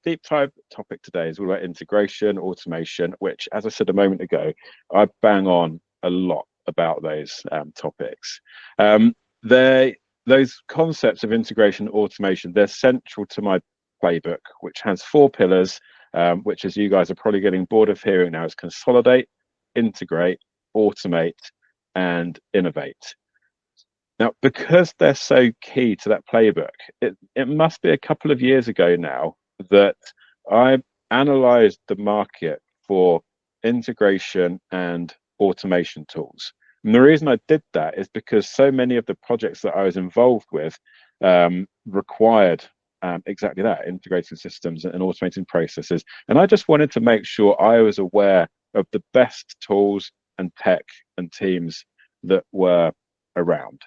deep dive topic today is all about integration, automation, which, as I said a moment ago, I bang on a lot about those topics. Those concepts of integration and automation, they're central to my playbook, which has 4 pillars, which, as you guys are probably getting bored of hearing now, is consolidate, integrate, automate, and innovate. Now, because they're so key to that playbook, it must be a couple of years ago now that I analyzed the market for integration and automation tools. And the reason I did that is because so many of the projects that I was involved with required exactly that, integrating systems and automating processes. And I just wanted to make sure I was aware of the best tools and tech and teams that were around.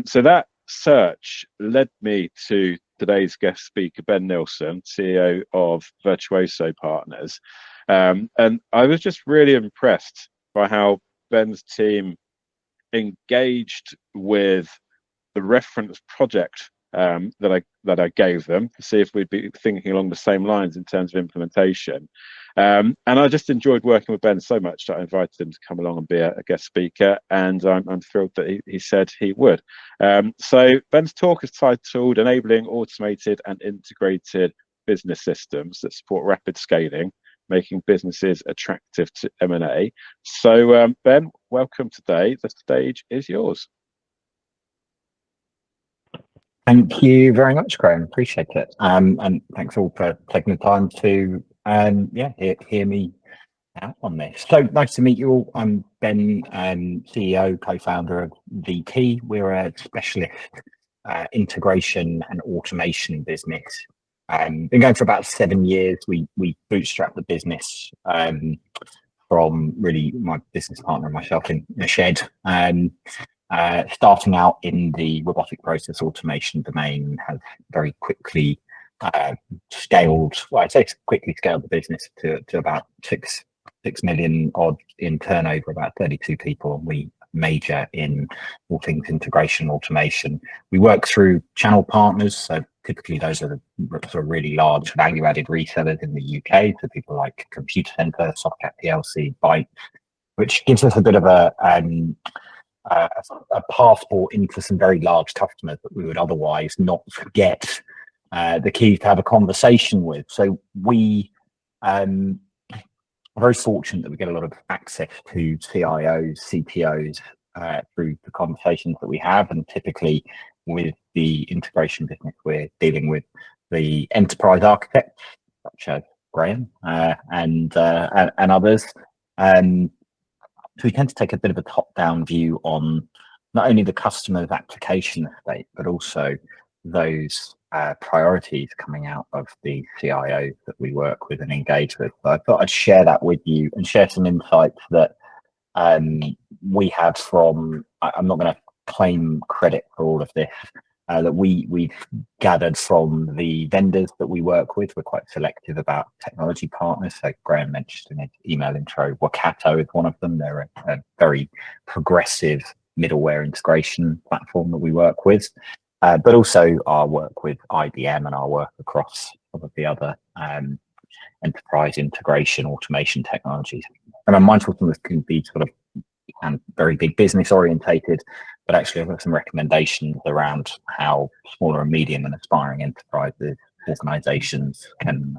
So that search led me to today's guest speaker, Ben Nilsson, CEO of Virtuoso Partners. And I was just really impressed by how Ben's team engaged with the reference project that I gave them to see if we'd be thinking along the same lines in terms of implementation. And I just enjoyed working with Ben so much that I invited him to come along and be a guest speaker, and I'm thrilled that he said he would. So Ben's talk is titled Enabling Automated and Integrated Business Systems that Support Rapid Scaling, Making Businesses Attractive to M&A. So Ben, welcome today. The stage is yours. Thank you very much, Graham. Appreciate it. And thanks all for taking the time to hear me out on this. So nice to meet you all. I'm Ben, CEO, co-founder of VP. We're a specialist integration and automation business. Been going for about 7 years. We bootstrapped the business from really my business partner and myself in a shed. Starting out in the robotic process automation domain, has very quickly scaled. Well, I'd say quickly scaled the business to about 6 million odd in turnover, about 32 people, and we major in all things integration automation. We work through channel partners, so typically those are the sort of really large value-added resellers in the UK, so people like Computer Centre, Softcat PLC, Byte, which gives us a bit of a passport into some very large customers that we would otherwise not get the key to have a conversation with. So we are very fortunate that we get a lot of access to CIOs, CTOs through the conversations that we have, and typically with the integration business we're dealing with the enterprise architects such as Graham and others. So we tend to take a bit of a top-down view on not only the customer's application estate, but also those priorities coming out of the CIOs that we work with and engage with. So I thought I'd share that with you and share some insights that we have from, I'm not going to claim credit for all of this, that we've gathered from the vendors that we work with. We're quite selective about technology partners. So Graham mentioned in his email intro, Wakato is one of them. They're a very progressive middleware integration platform that we work with, but also our work with IBM and our work across some of the other enterprise integration automation technologies. And I'm mindful some of this can be sort of very big business orientated, but actually I've got some recommendations around how smaller and medium and aspiring enterprises, organizations can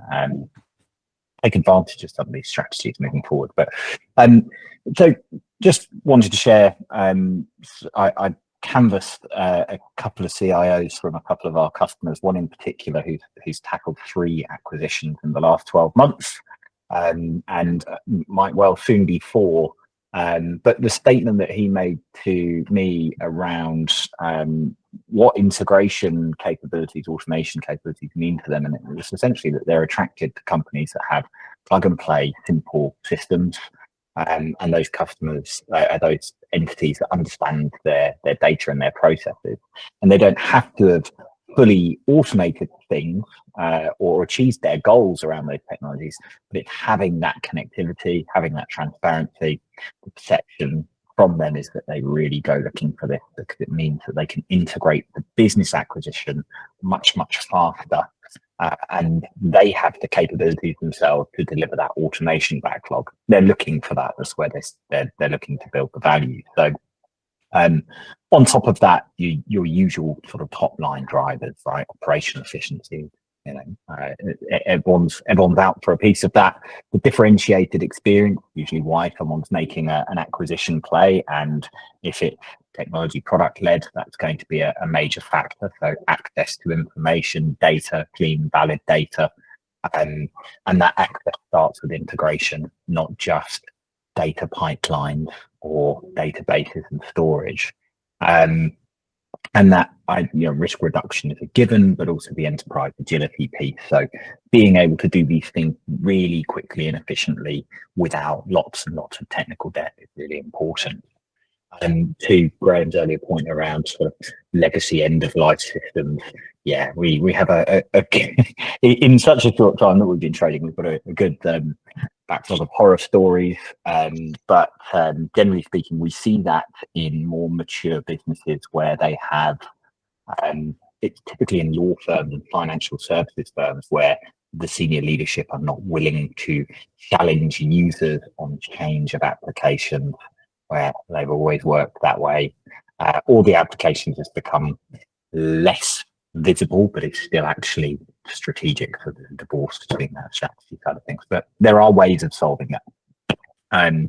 take advantage of some of these strategies moving forward. But so just wanted to share, I canvassed a couple of CIOs from a couple of our customers, one in particular who's tackled 3 acquisitions in the last 12 months and might well soon be 4. But the statement that he made to me around what integration capabilities, automation capabilities mean to them, and it was essentially that they're attracted to companies that have plug and play, simple systems, and those customers are those entities that understand their data and their processes, and they don't have to have fully automated things or achieved their goals around those technologies, but it's having that connectivity, having that transparency. The perception from them is that they really go looking for this because it means that they can integrate the business acquisition much faster and they have the capabilities themselves to deliver that automation backlog. They're looking for that. That's where they're looking to build the value. So on top of that, your usual sort of top line drivers, right? Operational efficiency. Everyone's out for a piece of that. The differentiated experience, usually why someone's making an acquisition play, and if it's technology product led, that's going to be a major factor. So access to information, data, clean, valid data, and that access starts with integration, not just data pipelines or databases and storage. And that risk reduction is a given, but also the enterprise agility piece. So being able to do these things really quickly and efficiently without lots and lots of technical debt is really important. And to Graham's earlier point around sort of legacy end of life systems, yeah, we have a in such a short time that we've been trading, we've got a good backlog of horror stories. But generally speaking, we see that in more mature businesses where they have, it's typically in law firms and financial services firms where the senior leadership are not willing to challenge users on change of applications, where they've always worked that way. All the applications has become less visible, but it's still actually strategic for the divorce between that strategy kind of things. But there are ways of solving that.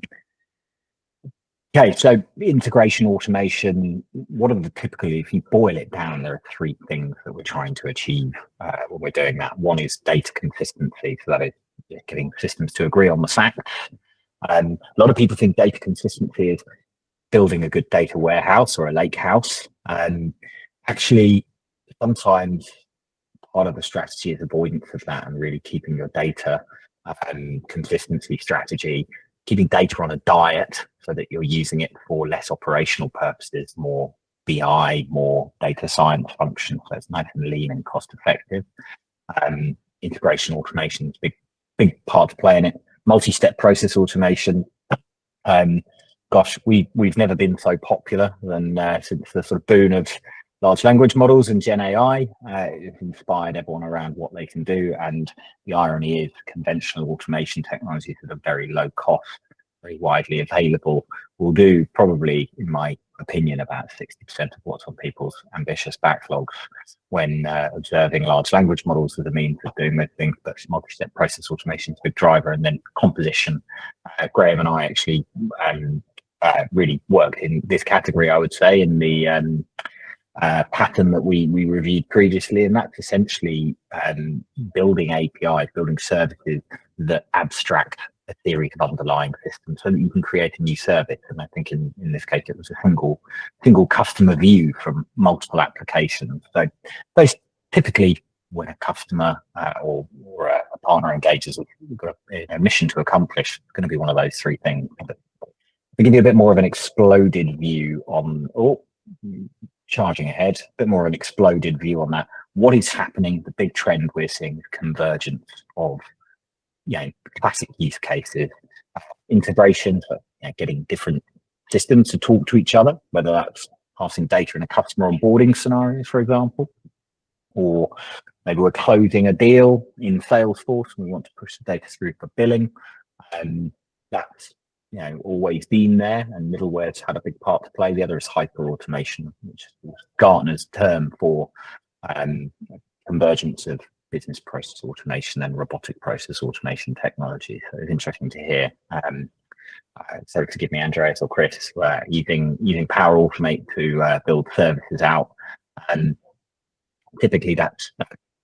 Okay, so integration, automation, what are the typically, if you boil it down, there are three things that we're trying to achieve when we're doing that. One is data consistency, so that is getting systems to agree on the facts. A lot of people think data consistency is building a good data warehouse or a lake house. Actually, sometimes part of the strategy is avoidance of that and really keeping your data consistency strategy, keeping data on a diet so that you're using it for less operational purposes, more BI, more data science functions. So it's nice and lean and cost effective. Integration automation is a big part to play in it. Multi-step process automation. Gosh, we've never been so popular than since the sort of boon of large language models and Gen AI. It's inspired everyone around what they can do. And the irony is conventional automation technologies that are very low cost, very widely available, will do probably, in my opinion, about 60% of what's on people's ambitious backlogs when observing large language models as a means of doing those things. But multi-step process automation is a big driver, and then composition. Graham and I actually really worked in this category, I would say, in the pattern that we reviewed previously, and that's essentially building APIs, building services that abstract a series of underlying systems so that you can create a new service. And I think in this case, it was a single customer view from multiple applications. So those typically, when a customer or a partner engages, we've got a mission to accomplish, it's going to be one of those three things. But we give you a bit more of an exploded view on, charging ahead, a bit more of an exploded view on that. What is happening? The big trend we're seeing is convergence of classic use cases, integration, so getting different systems to talk to each other, whether that's passing data in a customer onboarding scenario, for example, or maybe we're closing a deal in Salesforce and we want to push the data through for billing. That's always been there, and middleware's had a big part to play. The other is hyper automation, which is Gartner's term for convergence of business process automation and robotic process automation technology. So it's interesting to hear. So forgive me, Andreas or Chris, using Power Automate to build services out, and typically that's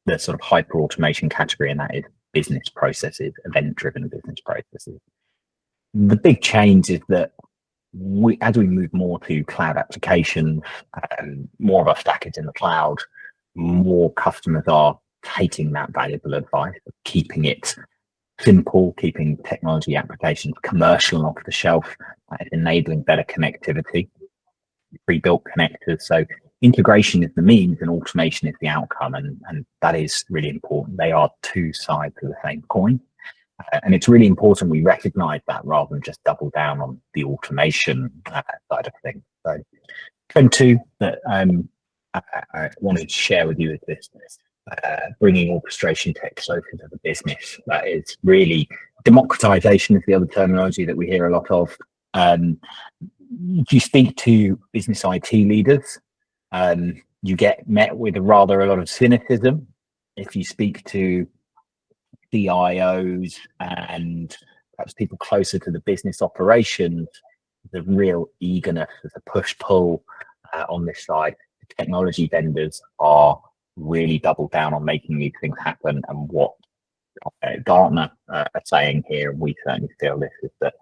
the sort of hyper automation category, and that is business processes, event-driven business processes. The big change is that as we move more to cloud applications, more of our stack is in the cloud, more customers are taking that valuable advice of keeping it simple, keeping technology applications commercial and off the shelf, enabling better connectivity, pre-built connectors. So integration is the means and automation is the outcome, and that is really important. They are two sides of the same coin. And it's really important we recognize that rather than just double down on the automation side of things. So trend two that I wanted to share with you is this bringing orchestration tech closer to the business. That is really democratization is the other terminology that we hear a lot of. If you speak to business IT leaders, you get met with a lot of cynicism. If you speak to CIOs and perhaps people closer to the business operations, there's a real eagerness, there's a push-pull on this side. The technology vendors are really doubled down on making these things happen, and what Gartner are saying here, and we certainly feel this, is that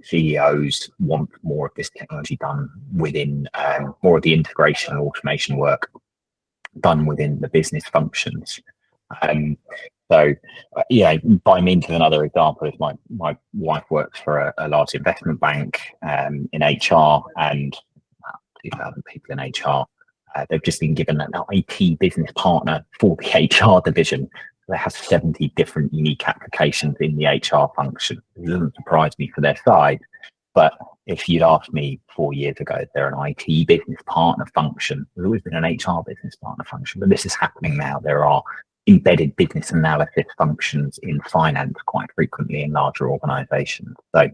CEOs want more of this technology done within more of the integration and automation work done within the business functions. So by means of another example is my wife works for a large investment bank in HR, and 2,000 people in HR. They've just been given an IT business partner for the HR division. They have 70 different unique applications in the HR function. It doesn't surprise me for their size, but if you'd asked me 4 years ago, is there an IT business partner function? There's always been an HR business partner function, but this is happening now. There are embedded business analysis functions in finance quite frequently in larger organizations. So,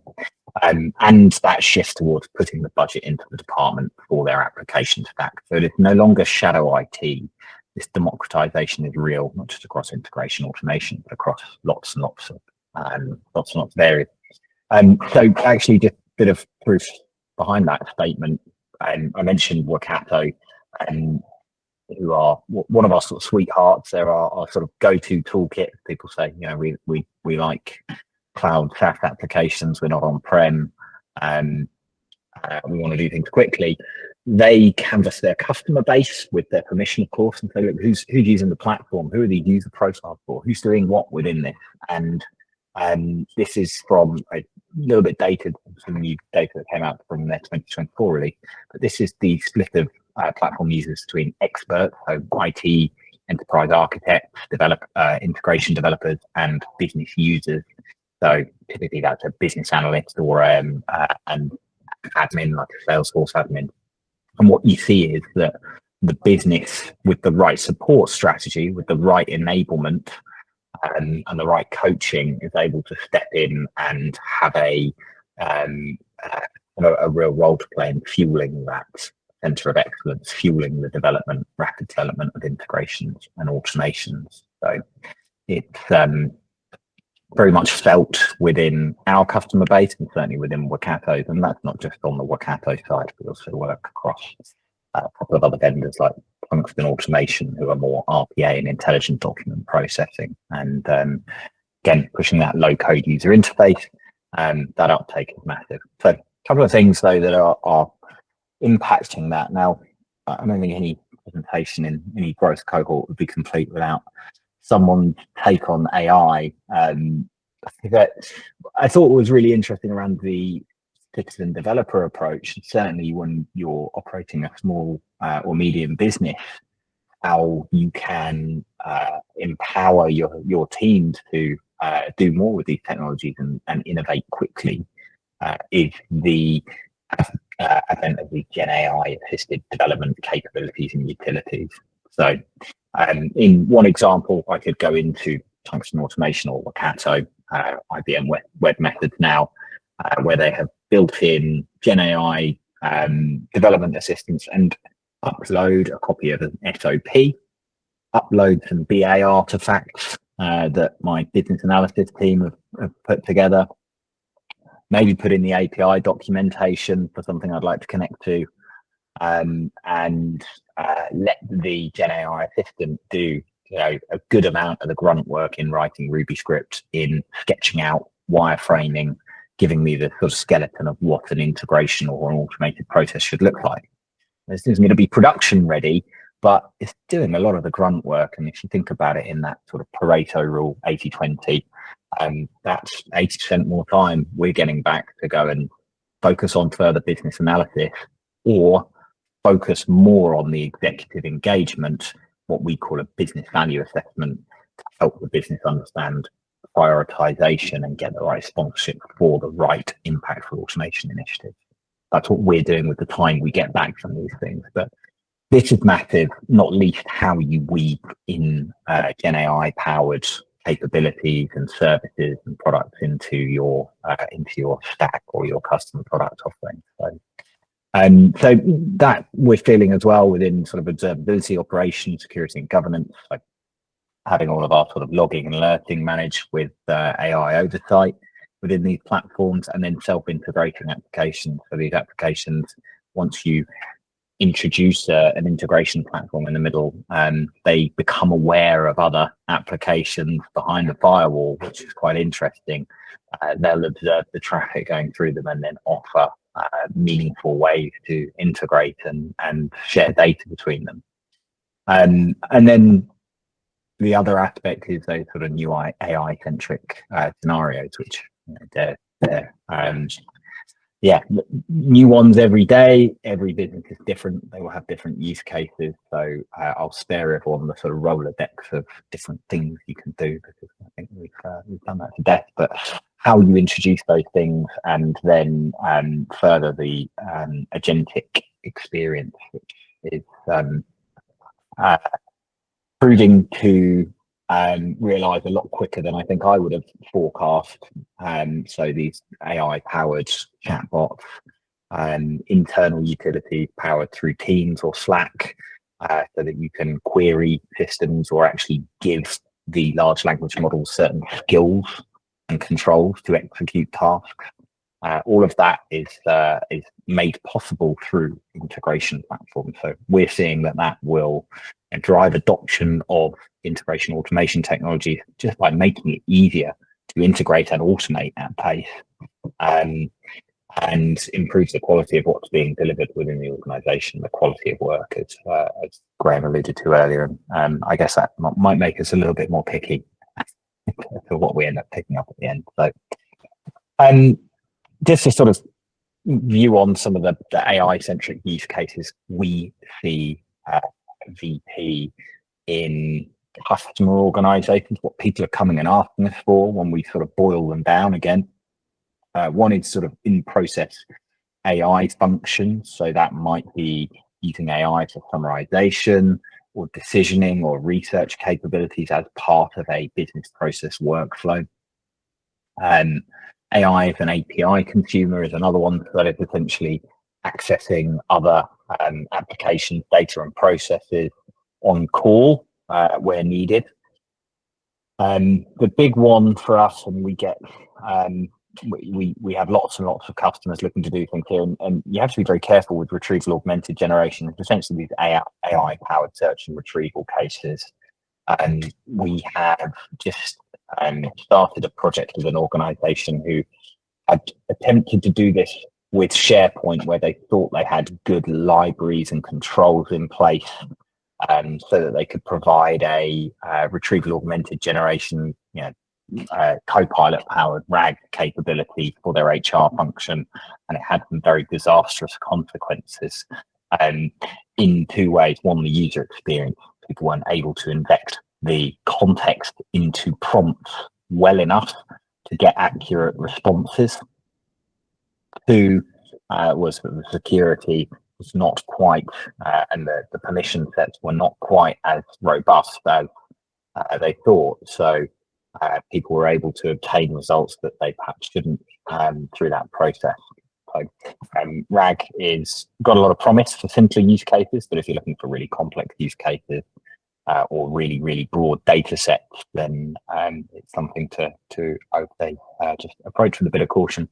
and that shifts towards putting the budget into the department for their application stack. So it's no longer shadow IT. This democratization is real, not just across integration automation, but across lots and lots of areas. So actually, just a bit of proof behind that statement. I mentioned Workato, who are one of our sort of sweethearts. They're our sort of go-to toolkit. People say, you know, we like cloud SaaS applications. We're not on-prem. We want to do things quickly. They canvass their customer base with their permission, of course, and say, look, who's using the platform? Who are the user profiles for? Who's doing what within this? And this is from a little bit dated, some new data that came out from their 2024 release. But this is the split of platform users between experts, so IT, enterprise architects, integration developers, and business users. So typically that's a business analyst or an admin, like a Salesforce admin. And what you see is that the business, with the right support strategy, with the right enablement and the right coaching, is able to step in and have a real role to play in fueling that center of excellence, fueling the rapid development of integrations and automations. So it's very much felt within our customer base and certainly within Workato's, and that's not just on the Workato side. We also work across a couple of other vendors like Function Automation, who are more RPA and intelligent document processing, and again pushing that low-code user interface. That uptake is massive. So a couple of things though that are impacting that. Now, I don't think any presentation in any growth cohort would be complete without someone's take on AI. That I thought was really interesting around the citizen developer approach. Certainly when you're operating a small or medium business, how you can empower your teams to do more with these technologies and innovate quickly is the advent of the Gen AI assisted development capabilities and utilities. So in one example, I could go into Function Automation or Workato, IBM Web Methods now, where they have built in Gen AI development assistance, and upload a copy of an SOP, upload some BA artifacts that my business analysis team have put together, maybe put in the API documentation for something I'd like to connect to, and let the Gen AI assistant do a good amount of the grunt work in writing Ruby script, in sketching out wireframing, giving me the sort of skeleton of what an integration or an automated process should look like. This isn't going to be production ready, but it's doing a lot of the grunt work. And if you think about it in that sort of Pareto rule, 80-20, that's 80% more time we're getting back to go and focus on further business analysis, or focus more on the executive engagement, what we call a business value assessment, to help the business understand prioritization and get the right sponsorship for the right impactful automation initiative. That's what we're doing with the time we get back from these things. But this is massive, not least how you weave in Gen AI powered capabilities and services and products into your stack or your custom product offering. So that we're feeling as well within sort of observability, operations, security and governance, like having all of our sort of logging and alerting managed with AI oversight within these platforms, and then self-integrating applications. So these applications, once you introduce an integration platform in the middle, they become aware of other applications behind the firewall, which is quite interesting. They'll observe the traffic going through them and then offer meaningful ways to integrate and share data between them. And then the other aspect is those sort of new AI-centric scenarios, which they're new ones every day. Every business is different. They will have different use cases. So I'll spare everyone the sort of Rolodex of different things you can do, because I think we've done that to death. But how you introduce those things and then further the agentic experience, which is proving to realize a lot quicker than I think I would have forecast. So these AI powered chatbots, internal utilities powered through Teams or Slack, so that you can query systems or actually give the large language models certain skills and controls to execute tasks. All of that is made possible through integration platforms. So we're seeing that will drive adoption of integration automation technologies just by making it easier to integrate and automate at pace, and improves the quality of what's being delivered within the organization, the quality of work, as Graham alluded to earlier. And I guess that might make us a little bit more picky for what we end up picking up at the end. So just to sort of view on some of the AI-centric use cases we see VP in customer organizations, what people are coming and asking us for when we sort of boil them down again. One is sort of in-process AI functions. So that might be using AI for summarization or decisioning or research capabilities as part of a business process workflow. AI as an API consumer is another one that is essentially accessing other applications, data and processes on call where needed. The big one for us, and we get we have lots and lots of customers looking to do things here, and you have to be very careful with retrieval augmented generation. It's essentially these AI powered search and retrieval cases. And we have just started a project with an organization who had attempted to do this with SharePoint, where they thought they had good libraries and controls in place, so that they could provide a retrieval augmented generation, Copilot powered RAG capability for their HR function, and it had some very disastrous consequences in two ways. One, the user experience. People weren't able to inject the context into prompts well enough to get accurate responses. Two, was that the security was not quite, and the permission sets were not quite as robust as they thought. So people were able to obtain results that they perhaps shouldn't through that process. So RAG is got a lot of promise for simpler use cases, but if you're looking for really complex use cases or really, really broad data sets, then it's something to I would say just approach with a bit of caution.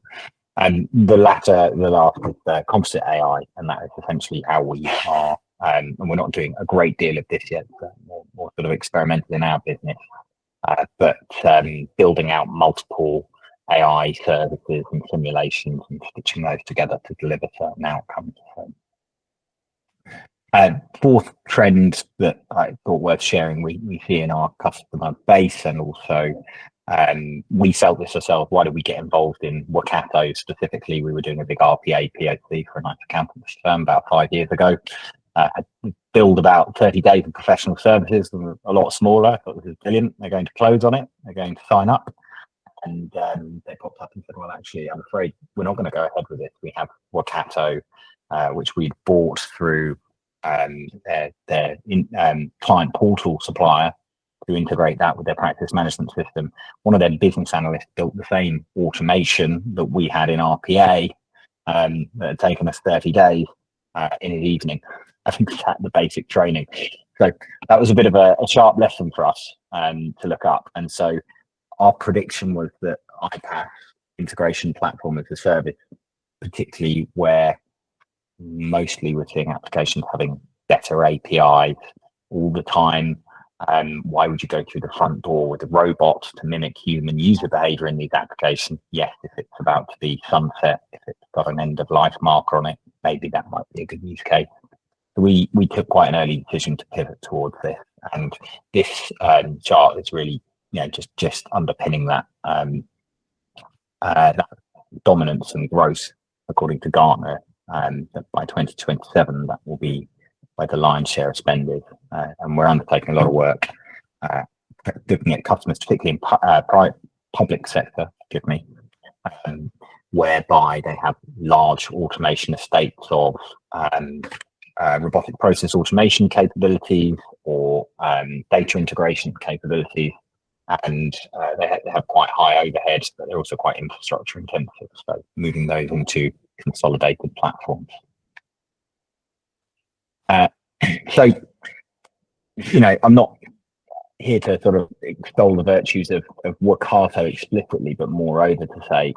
And the last is composite AI, and that is essentially how we are, and we're not doing a great deal of this yet, more sort of experimental in our business, but building out multiple AI services and simulations and stitching those together to deliver certain outcomes. Fourth trend that I thought worth sharing, we see in our customer base, and also we felt this ourselves. Why did we get involved in Workato specifically? We were doing a big RPA POC for a nice accountancy firm about 5 years ago. Billed about 30 days of professional services, a lot smaller. I thought this was brilliant. They're going to close on it. They're going to sign up. And they popped up and said, well, actually, I'm afraid we're not going to go ahead with it. We have Workato, which we bought through client portal supplier to integrate that with their practice management system. One of their business analysts built the same automation that we had in RPA that had taken us 30 days in his evening, having sat the basic training. So that was a bit of a sharp lesson for us to look up. And so our prediction was that iPaaS, integration platform as a service, particularly where mostly we're seeing applications having better APIs all the time. Why would you go through the front door with a robot to mimic human user behavior in these applications? Yes, if it's about to be sunset, if it's got an end of life marker on it, maybe that might be a good use case. We took quite an early decision to pivot towards this, and this chart is really, just underpinning that that dominance and growth, according to Gartner. That by 2027, that will be where the lion's share of spend is, and we're undertaking a lot of work looking at customers, particularly in public sector, whereby they have large automation estates of robotic process automation capabilities or data integration capabilities, and they have quite high overheads, but they're also quite infrastructure intensive. So moving those into consolidated platforms. So, I'm not here to sort of extol the virtues of Workato explicitly, but moreover to say,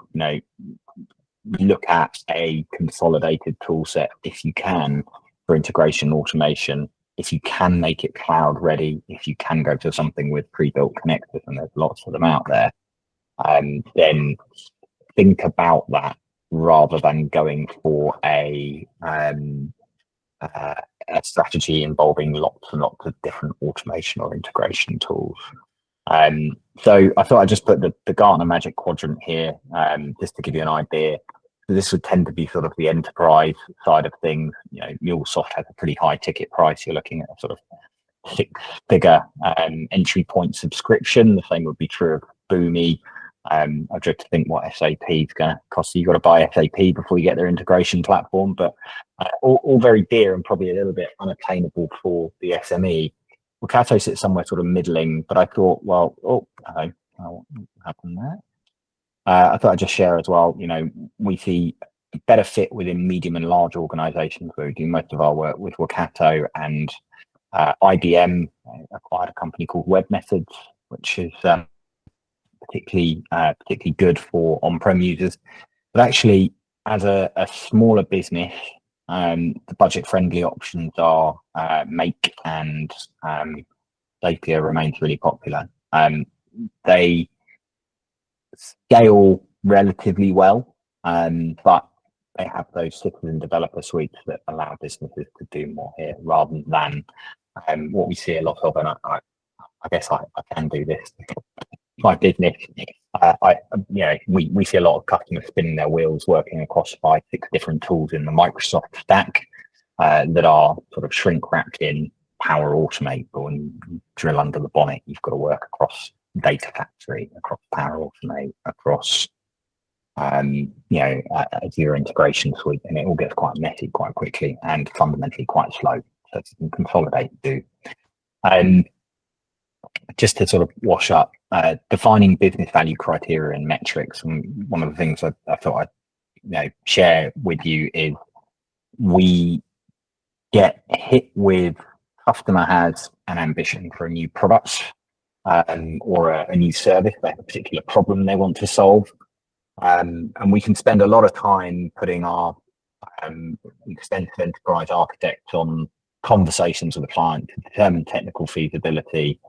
look at a consolidated tool set if you can for integration automation, if you can make it cloud ready, if you can go to something with pre-built connectors, and there's lots of them out there, then think about that rather than going for a strategy involving lots and lots of different automation or integration tools. So I thought I'd just put the Gartner Magic Quadrant here, just to give you an idea. This would tend to be sort of the enterprise side of things. MuleSoft has a pretty high ticket price. You're looking at a sort of six-figure entry point subscription. The same would be true of Boomi. I dread to think what SAP is going to cost you. You've got to buy SAP before you get their integration platform, but all very dear and probably a little bit unattainable for the SME. Workato sits somewhere sort of middling, but I thought, well, what happened there? I thought I'd just share as well, we see a better fit within medium and large organizations where we do most of our work with Workato, and IBM acquired a company called Web Methods, which is particularly good for on-prem users. But actually, as a smaller business, the budget-friendly options are Make and Zapier remains really popular. They scale relatively well, but they have those citizen developer suites that allow businesses to do more here rather than what we see a lot of. And I guess I can do this. My business, we see a lot of customers spinning their wheels, working across 5-6 different tools in the Microsoft stack that are sort of shrink wrapped in Power Automate. But when you drill under the bonnet, you've got to work across Data Factory, across Power Automate, across Azure integration suite, and it all gets quite messy quite quickly and fundamentally quite slow. So you can consolidate, do. Just to sort of wash up, defining business value criteria and metrics. And one of the things I thought I'd share with you is we get hit with customer has an ambition for a new product or a new service. They have a particular problem they want to solve. And we can spend a lot of time putting our extensive enterprise architects on conversations with the client to determine technical feasibility,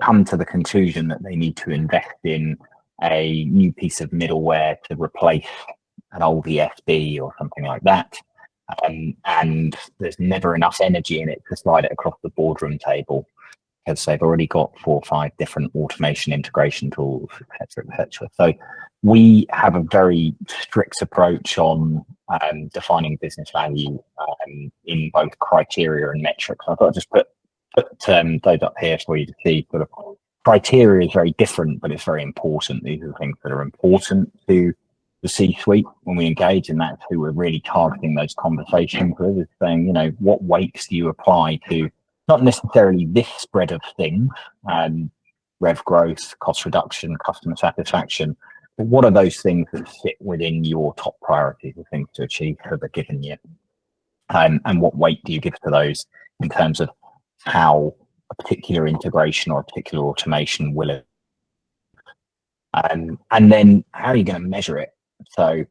come to the conclusion that they need to invest in a new piece of middleware to replace an old ESB or something like that. And there's never enough energy in it to slide it across the boardroom table because they've already got 4 or 5 different automation integration tools, etc. So we have a very strict approach on defining business value in both criteria and metrics. I've got to just put those up here for you to see. Sort of criteria is very different, but it's very important. These are the things that are important to the C-suite when we engage, and that's who we're really targeting those conversations with, is saying, you know, what weights do you apply to not necessarily this spread of things, rev growth, cost reduction, customer satisfaction, but what are those things that sit within your top priorities of things to achieve for the given year? And what weight do you give to those in terms of how a particular integration or a particular automation will, and then how are you going to measure it? So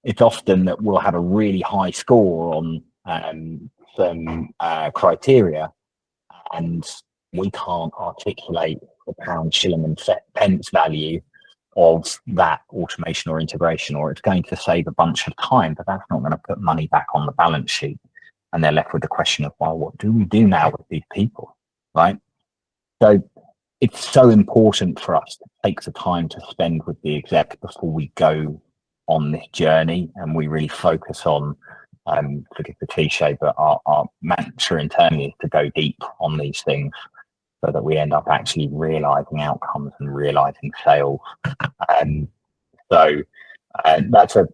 it's often that we'll have a really high score on some criteria, and we can't articulate the pound, shilling and pence value of that automation or integration, or it's going to save a bunch of time, but that's not going to put money back on the balance sheet. And they're left with the question of, well, what do we do now with these people, right? So it's so important for us to take the time to spend with the exec before we go on this journey, and we really focus on, forgive the cliche, but our mantra internally is to go deep on these things so that we end up actually realizing outcomes and realizing sales. So that's a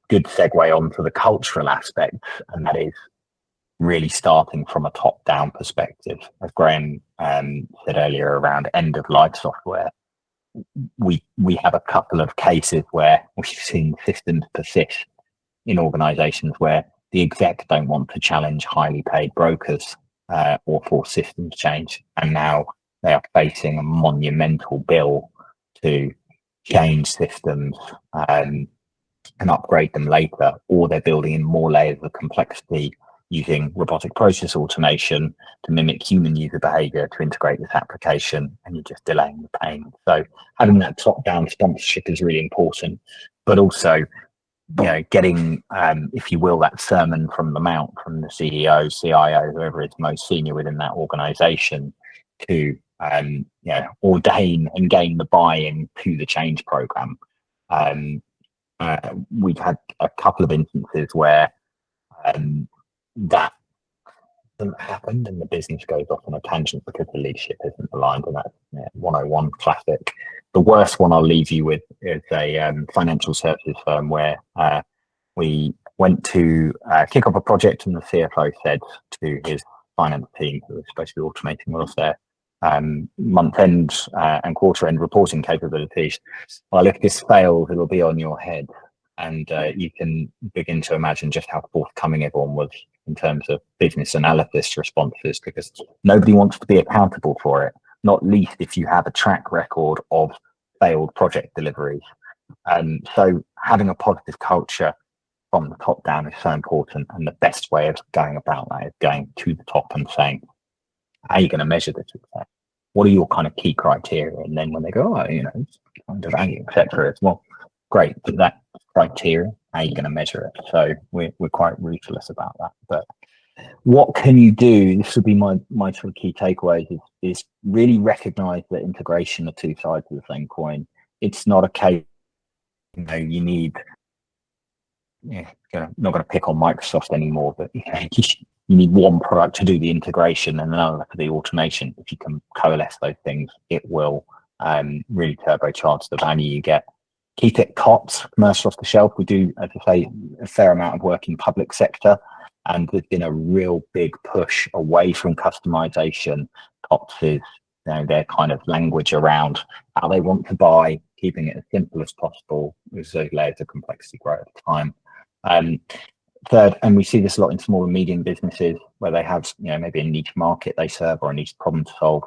good segue onto the cultural aspect, and that is really starting from a top-down perspective. As Graham said earlier around end-of-life software, we have a couple of cases where we've seen systems persist in organizations where the exec don't want to challenge highly paid brokers or force systems change, and now they are facing a monumental bill to change systems and upgrade them later, or they're building in more layers of complexity using robotic process automation to mimic human user behavior to integrate this application, and you're just delaying the pain. So having that top-down sponsorship is really important, but also, you know, getting, if you will, that sermon from the mount from the CEO, CIO, whoever is most senior within that organization, to you know, ordain and gain the buy-in to the change program. We've had a couple of instances where that hasn't happened and the business goes off on a tangent because the leadership isn't aligned, and that's 101 classic. The worst one I'll leave you with is a financial services firm where we went to kick off a project, and the CFO said to his finance team, who was supposed to be automating all of their month-end and quarter-end reporting capabilities, well, if this fails, it'll be on your head. And you can begin to imagine just how forthcoming everyone was in terms of business analysis responses, because nobody wants to be accountable for it, not least if you have a track record of failed project deliveries. And so having a positive culture from the top down is so important, and the best way of going about that is going to the top and saying, how are you going to measure this success? What are your kind of key criteria? And then when they go, oh, you know, under value, etc., it's, well, great, but that criteria, how are you going to measure it? So we're quite ruthless about that. But what can you do? This would be my sort of key takeaways, is really recognize that integration are two sides of the same coin. It's not a case, you know, you need, not going to pick on Microsoft anymore, but you need one product to do the integration and another for the automation. If you can coalesce those things, it will really turbocharge the value you get. Keep it COTS, commercial off the shelf. We do, as I say, a fair amount of work in public sector, and there's been a real big push away from customization. COTS is, you know, their kind of language around how they want to buy, keeping it as simple as possible as those layers of complexity grow at time. Third, and we see this a lot in small and medium businesses where they have, you know, maybe a niche market they serve or a niche problem to solve.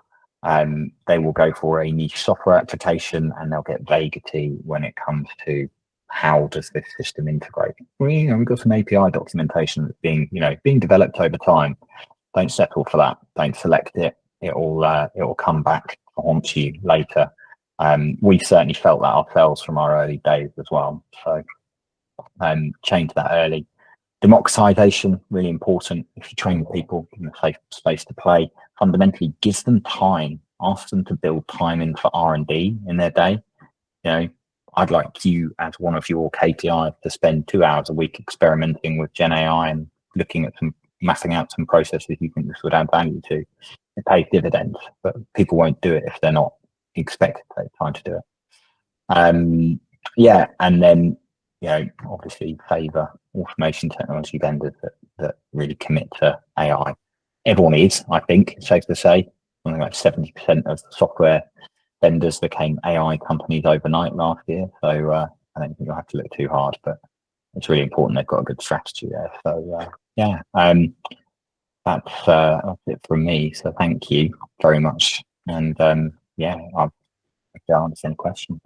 They will go for a niche software application, and they'll get vaguity when it comes to how does this system integrate. Well, you know, we've got some API documentation that's being developed over time. Don't settle for that. Don't select it. It will come back to haunt you later. We certainly felt that ourselves from our early days as well. So change that early. Democratization, really important. If you train people in a safe space to play, fundamentally gives them time, ask them to build time in for R&D in their day. You know, I'd like you as one of your KPIs to spend 2 hours a week experimenting with Gen AI and looking at mapping out some processes you think this would add value to. It pays dividends, but people won't do it if they're not expected to take time to do it. And then obviously favour automation technology vendors that really commit to AI. Everyone is, I think, it's safe to say. Something like 70% of software vendors became AI companies overnight last year. So I don't think you'll have to look too hard, but it's really important they've got a good strategy there. So that's it from me. So thank you very much. And I'll answer any questions.